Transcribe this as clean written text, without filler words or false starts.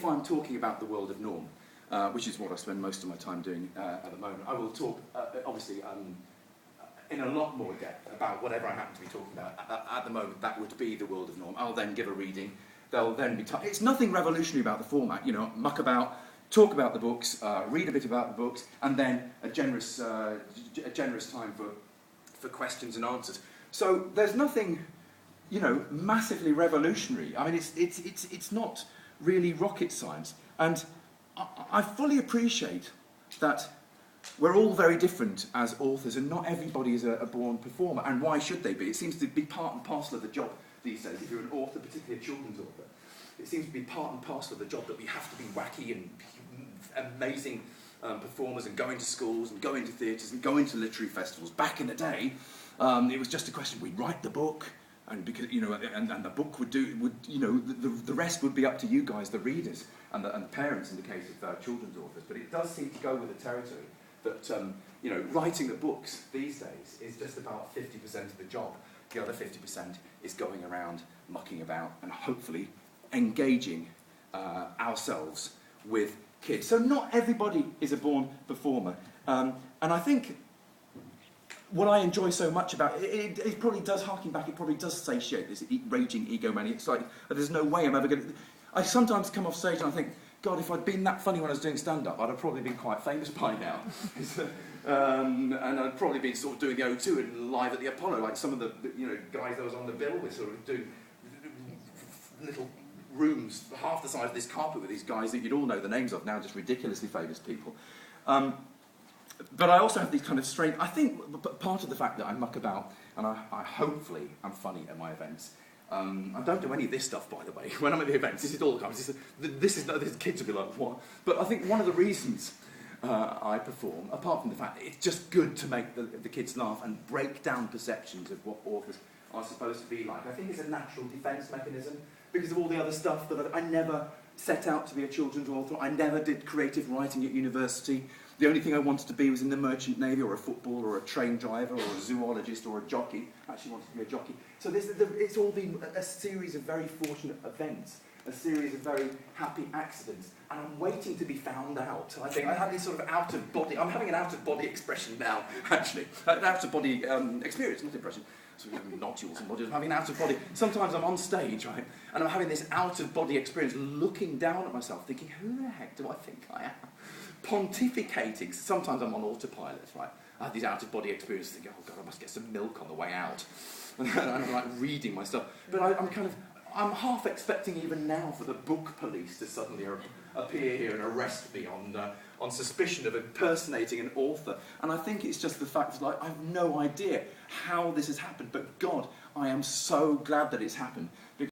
if I'm talking about the world of norm, which is what I spend most of my time doing at the moment, I will talk, obviously, in a lot more depth about whatever I happen to be talking about. At the moment, that would be the world of norm. I'll then give a reading. There'll then be it's nothing revolutionary about the format, you know, muck about, talk about the books, read a bit about the books, and then a generous time for questions and answers. So there's nothing, you know, massively revolutionary. I mean, it's not really rocket science. And I fully appreciate that we're all very different as authors, and not everybody is a born performer. And why should they be? It seems to be part and parcel of the job these days. If you're an author, particularly a children's author, it seems to be part and parcel of the job that we have to be wacky and amazing performers, and going to schools and going to theatres and going to literary festivals. Back in the day, it was just a question: we'd write the book, and because you know, and the book would you know, the rest would be up to you guys, the readers, and the parents in the case of children's authors. But it does seem to go with the territory that you know, writing the books these days is just about 50% of the job. The other 50% is going around, mucking about, and hopefully engaging ourselves with kids. So not everybody is a born performer. And I think what I enjoy so much about it, it probably does harken back, it probably does satiate this raging egomania. It's like, there's no way I'm ever going to... I sometimes come off stage and I think, God, if I'd been that funny when I was doing stand-up, I'd have probably been quite famous by now. And I'd probably been sort of doing the O2 and live at the Apollo, like some of the you know, guys I was on the bill with, sort of doing little rooms half the size of this carpet with these guys that you'd all know the names of now, just ridiculously famous people. But I also have these kind of strange... I think part of the fact that I muck about, and I hopefully am funny at my events. I don't do any of this stuff, by the way. When I'm at the events, this is all comes. This kids will be like, what? But I think one of the reasons I perform, apart from the fact that it's just good to make the kids laugh and break down perceptions of what authors are supposed to be like, I think it's a natural defence mechanism because of all the other stuff that I never set out to be a children's author. I never did creative writing at university. The only thing I wanted to be was in the Merchant Navy, or a footballer, or a train driver, or a zoologist, or a jockey. I actually wanted to be a jockey. So it's all been a series of very fortunate events, a series of very happy accidents, and I'm waiting to be found out. I think I have this sort of out-of-body... I'm having an out-of-body expression now, actually. An out-of-body experience, not impression. So we have nodules and modules. I'm having an out-of-body... Sometimes I'm on stage, right, and I'm having this out-of-body experience, looking down at myself, thinking, who the heck do I think I am? Pontificating. Sometimes I'm on autopilot, right? I have these out-of-body experiences, thinking, oh God, I must get some milk on the way out. And I'm like reading my stuff. But I'm half expecting even now for the book police to suddenly appear here and arrest me on suspicion of impersonating an author. And I think it's just the fact that, like, I have no idea how this has happened, but God, I am so glad that it's happened.